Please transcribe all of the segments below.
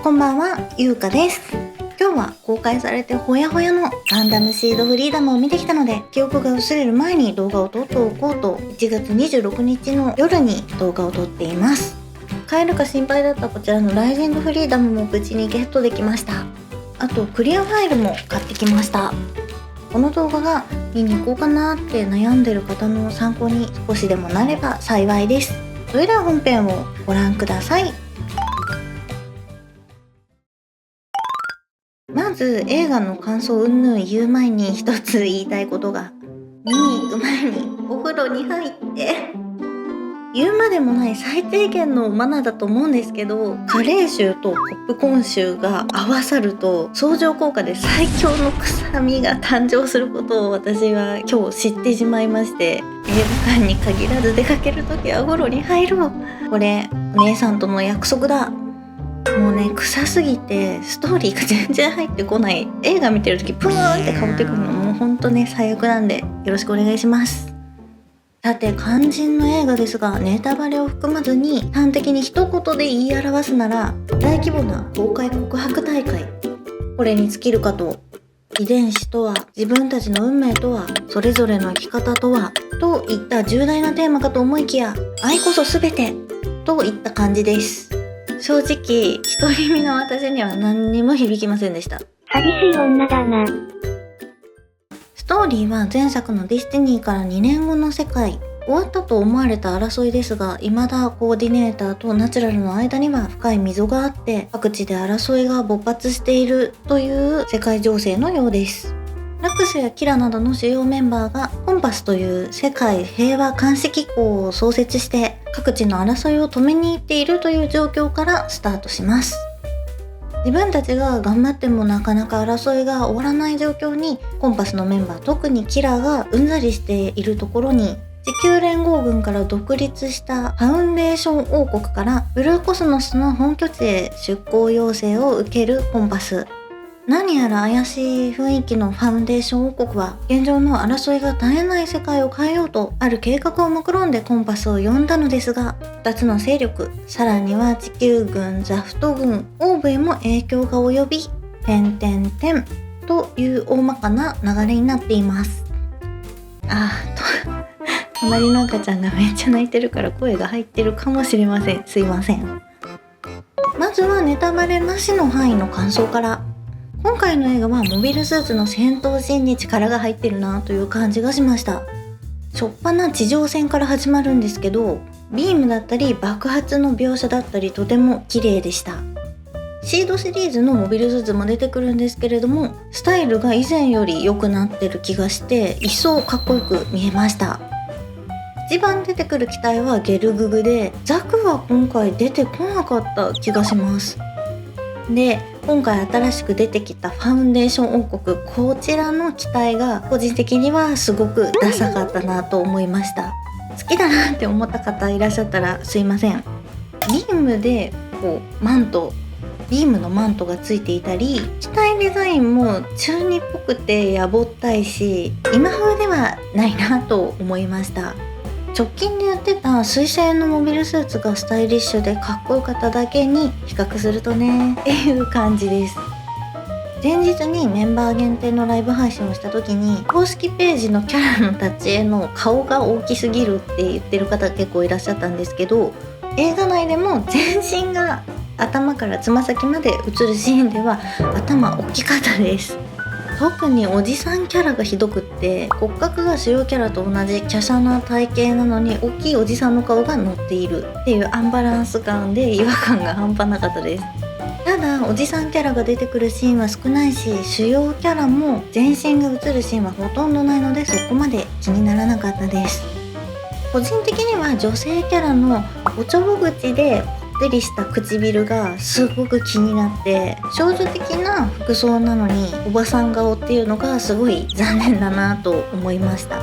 こんばんは、ゆうかです。今日は公開されてほやほやのガンダムシードフリーダムを見てきたので、記憶が薄れる前に動画を撮っておこうと1月26日の夜に動画を撮っています。買えるか心配だったこちらのライジングフリーダムも無事にゲットできました。あとクリアファイルも買ってきました。この動画が見に行こうかなって悩んでる方の参考に少しでもなれば幸いです。それでは本編をご覧ください。まず映画の感想云々言う前に一つ言いたいことが、見に行く前にお風呂に入って言うまでもない最低限のマナーだと思うんですけど、カレー臭とポップコーン臭が合わさると相乗効果で最強の臭みが誕生することを私は今日知ってしまいまして、映画館に限らず出かけるときはお風呂に入ろう。これお姉さんとの約束だ。もうね、臭すぎてストーリーが全然入ってこない。映画見てるときプーンって香ってくるのもうほんとね最悪なんでよろしくお願いします。さて肝心の映画ですが、ネタバレを含まずに端的に一言で言い表すなら、大規模な公開告白大会、これに尽きるかと。遺伝子とは、自分たちの運命とは、それぞれの生き方とはといった重大なテーマかと思いきや、愛こそ全てといった感じです。正直独り身の私には何にも響きませんでした。寂しい女だな。ストーリーは前作のディスティニーから2年後の世界、終わったと思われた争いですが、未だコーディネーターとナチュラルの間には深い溝があって、各地で争いが勃発しているという世界情勢のようです。ラクスやキラなどの主要メンバーがコンパスという世界平和監視機構を創設して各地の争いを止めに行っているという状況からスタートします。自分たちが頑張ってもなかなか争いが終わらない状況に、コンパスのメンバー、特にキラがうんざりしているところに、地球連合軍から独立したファウンデーション王国からブルーコスモスの本拠地へ出向要請を受けるコンパス。何やら怪しい雰囲気のファウンデーション王国は、現状の争いが絶えない世界を変えようとある計画を目論んでコンパスを呼んだのですが、2つの勢力、さらには地球軍、ザフト軍、オーブへも影響が及び、という大まかな流れになっています。隣の赤ちゃんがめっちゃ泣いてるから声が入ってるかもしれません。すいません。まずはネタバレなしの範囲の感想から。今回の映画はモビルスーツの戦闘シーンに力が入ってるなという感じがしました。しょっぱな地上戦から始まるんですけど、ビームだったり爆発の描写だったりとても綺麗でした。シードシリーズのモビルスーツも出てくるんですけれども、スタイルが以前より良くなってる気がして一層かっこよく見えました。一番出てくる機体はゲルググで、ザクは今回出てこなかった気がします。で、今回新しく出てきたファウンデーション王国、こちらの機体が個人的にはすごくダサかったなと思いました。好きだなって思った方いらっしゃったらすいません。ビームでビームのマントがついていたり、機体デザインも中二っぽくてやぼったいし、今風ではないなと思いました。直近でやってた水星のモビルスーツがスタイリッシュでかっこよかっただけに比較するとねっていう感じです。前日にメンバー限定のライブ配信をした時に、公式ページのキャラの立ち絵の顔が大きすぎるって言ってる方結構いらっしゃったんですけど、映画内でも全身が頭からつま先まで映るシーンでは頭大きかったです。特におじさんキャラがひどくって、骨格が主要キャラと同じ華奢な体型なのに大きいおじさんの顔が乗っているっていうアンバランス感で違和感が半端なかったです。ただおじさんキャラが出てくるシーンは少ないし、主要キャラも全身が映るシーンはほとんどないので、そこまで気にならなかったです。個人的には女性キャラのおちょぼ口でぽってりした唇がすごく気になって、少女的な服装なのにおばさん顔っていうのがすごい残念だなと思いました。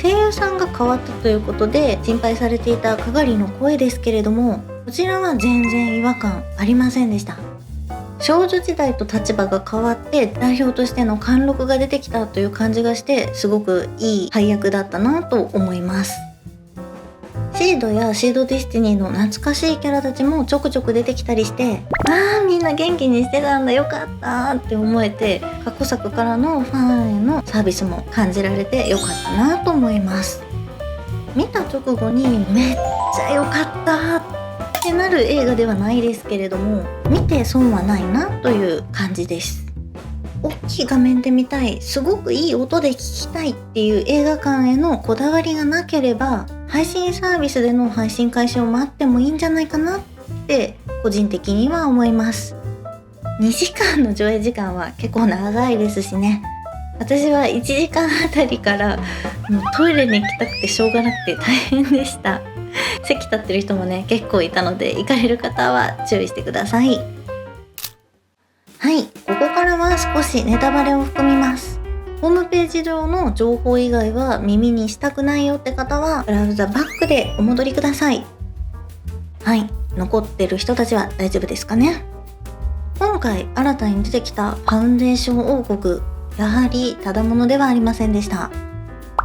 声優さんが変わったということで心配されていたかがりの声ですけれども、こちらは全然違和感ありませんでした。少女時代と立場が変わって代表としての貫禄が出てきたという感じがして、すごくいい配役だったなと思います。シードやシードディスティニーの懐かしいキャラたちもちょくちょく出てきたりして、みんな元気にしてたんだ、よかったって思えて、過去作からのファンへのサービスも感じられてよかったなと思います。見た直後にめっちゃ良かったってなる映画ではないですけれども、見て損はないなという感じです。大きい画面で見たい、すごくいい音で聞きたいっていう映画館へのこだわりがなければ、配信サービスでの配信開始を待ってもいいんじゃないかなって個人的には思います。2時間の上映時間は結構長いですしね。私は1時間あたりからもうトイレに行きたくてしょうがなくて大変でした。席立ってる人もね結構いたので、行かれる方は注意してください。はい、ここからは少しネタバレを含みます。ホームページ上の情報以外は耳にしたくないよって方はブラウザバックでお戻りください。はい、残ってる人たちは大丈夫ですかね。今回新たに出てきたファウンデーション王国、やはりただものではありませんでした。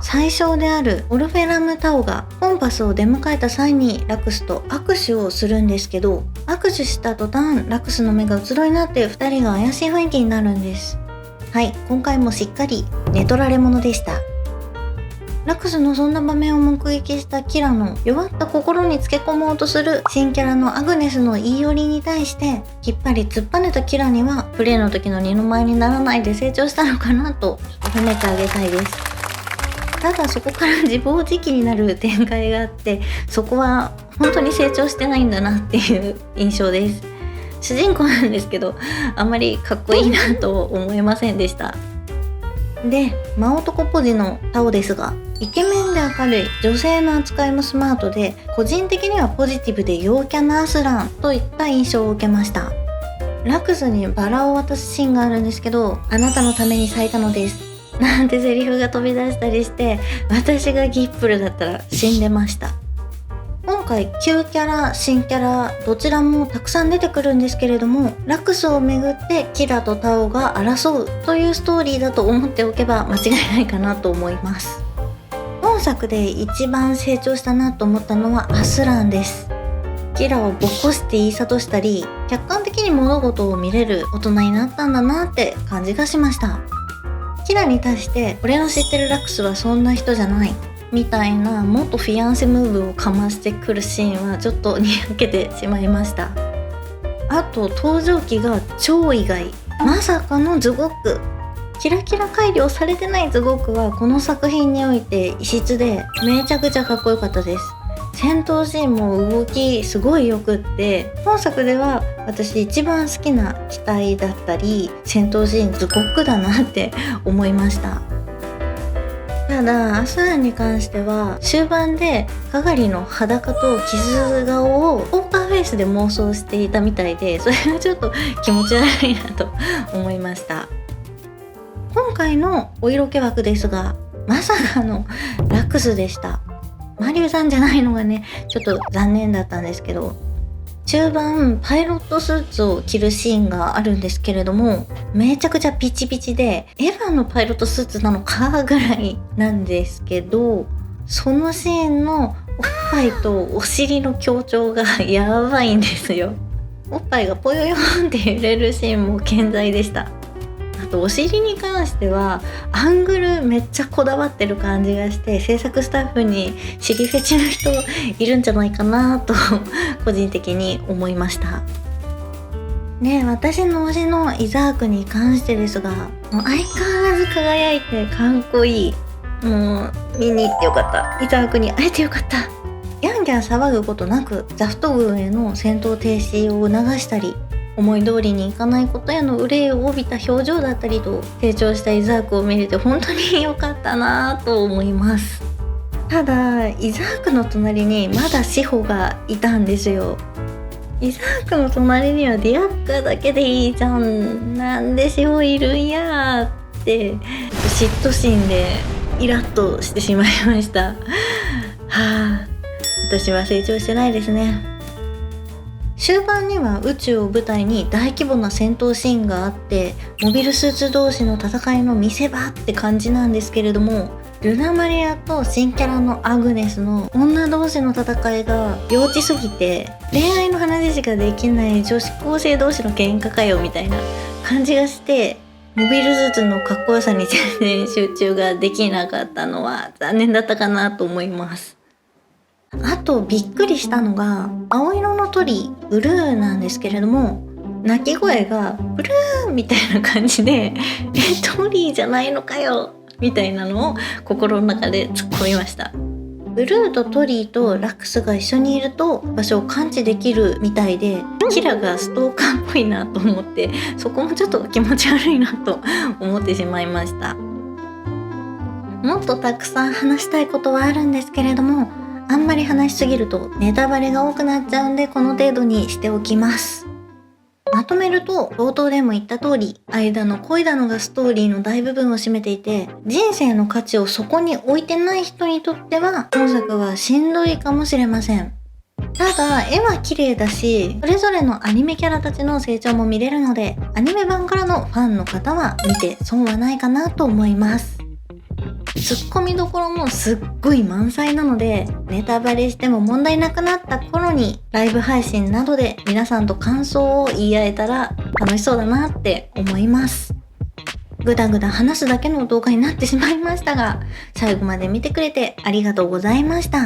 最小であるオルフェラムタオがコンパスを出迎えた際にラクスと握手をするんですけど、握手した途端ラクスの目がうつろになって2人が怪しい雰囲気になるんです。はい、今回もしっかり寝取られ者でした。ラクスのそんな場面を目撃したキラの弱った心につけ込もうとする新キャラのアグネスの言い寄りに対してきっぱり突っぱねたキラには、プレイの時の二の舞にならないで成長したのかなと褒めてあげたいです。ただそこから自暴自棄になる展開があって、そこは本当に成長してないんだなっていう印象です。主人公なんですけど、あんまりかっこいいなと思えませんでした。で、真男ポジのタオですが、イケメンで明るい、女性の扱いもスマートで、個人的にはポジティブで陽キャなアスランといった印象を受けました。ラクスにバラを渡すシーンがあるんですけど、あなたのために咲いたのですなんてセリフが飛び出したりして、私がギップルだったら死んでました。今回旧キャラ新キャラどちらもたくさん出てくるんですけれども、ラクスをめぐってキラとタオが争うというストーリーだと思っておけば間違いないかなと思います。本作で一番成長したなと思ったのはアスランです。キラをボコして言い諭したり、客観的に物事を見れる大人になったんだなって感じがしました。キラに対して俺の知ってるラクスはそんな人じゃないみたいな元フィアンセムーブをかましてくるシーンはちょっとにやけてしまいました。あと登場機が超意外、まさかのズゴック。キラキラ改良されてないズゴックはこの作品において異質でめちゃくちゃかっこよかったです。戦闘シーンも動きすごいよくって、本作では私一番好きな機体だったり戦闘シーンズゴックだなって思いました。ただアスランに関しては終盤でかがりの裸と傷顔をポーカーフェイスで妄想していたみたいで、それがちょっと気持ち悪いなと思いました。今回のお色気枠ですが、まさかのラクスでした。マリュウさんじゃないのがねちょっと残念だったんですけど、中盤パイロットスーツを着るシーンがあるんですけれども、めちゃくちゃピチピチでエヴァのパイロットスーツなのかぐらいなんですけど、そのシーンのおっぱいとお尻の強調がやばいんですよ。おっぱいがポヨヨンって揺れるシーンも健在でした。あとお尻に関してはアングルめっちゃこだわってる感じがして、制作スタッフに尻フェチの人いるんじゃないかなと個人的に思いました。ね、私の推しのイザークに関してですが、もう相変わらず輝いてかっこいい。もう見に行ってよかった。イザークに会えてよかった。ギャンギャン騒ぐことなくザフト軍への戦闘停止を促したり、思い通りにいかないことへの憂いを帯びた表情だったりと、成長したイザークを見れて本当に良かったなと思います。ただイザークの隣にまだシホがいたんですよ。イザークの隣にはディアッカだけでいいじゃん、なんでシホいるんやって嫉妬心でイラッとしてしまいました。はあ、私は成長してないですね。終盤には宇宙を舞台に大規模な戦闘シーンがあって、モビルスーツ同士の戦いの見せ場って感じなんですけれども、ルナマリアと新キャラのアグネスの女同士の戦いが幼稚すぎて、恋愛の話しかできない女子高生同士の喧嘩かよみたいな感じがして、モビルスーツのかっこよさに全然集中ができなかったのは残念だったかなと思います。あとびっくりしたのが、青色の鳥ブルーなんですけれども、鳴き声がブルーみたいな感じでトリーじゃないのかよみたいなのを心の中で突っ込みました。ブルーとトリーとラックスが一緒にいると場所を感知できるみたいで、キラがストーカーっぽいなと思って、そこもちょっと気持ち悪いなと思ってしまいました。もっとたくさん話したいことはあるんですけれども、あんまり話しすぎるとネタバレが多くなっちゃうんで、この程度にしておきます。まとめると、冒頭でも言った通り、愛だの恋だのがストーリーの大部分を占めていて、人生の価値をそこに置いてない人にとっては本作はしんどいかもしれません。ただ絵は綺麗だし、それぞれのアニメキャラたちの成長も見れるので、アニメ版からのファンの方は見て損はないかなと思います。ツッコミどころもすっごい満載なので、ネタバレしても問題なくなった頃にライブ配信などで皆さんと感想を言い合えたら楽しそうだなって思います。ぐだぐだ話すだけの動画になってしまいましたが、最後まで見てくれてありがとうございました。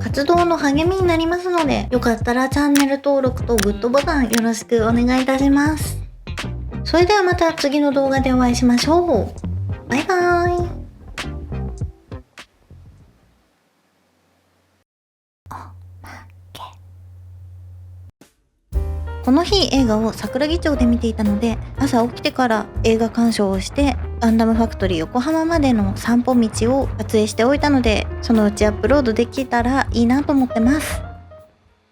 活動の励みになりますので、よかったらチャンネル登録とグッドボタンよろしくお願いいたします。それではまた次の動画でお会いしましょう。バイバーイ。この日映画を桜木町で見ていたので、朝起きてから映画鑑賞をして、ガンダムファクトリー横浜までの散歩道を撮影しておいたので、そのうちアップロードできたらいいなと思ってます。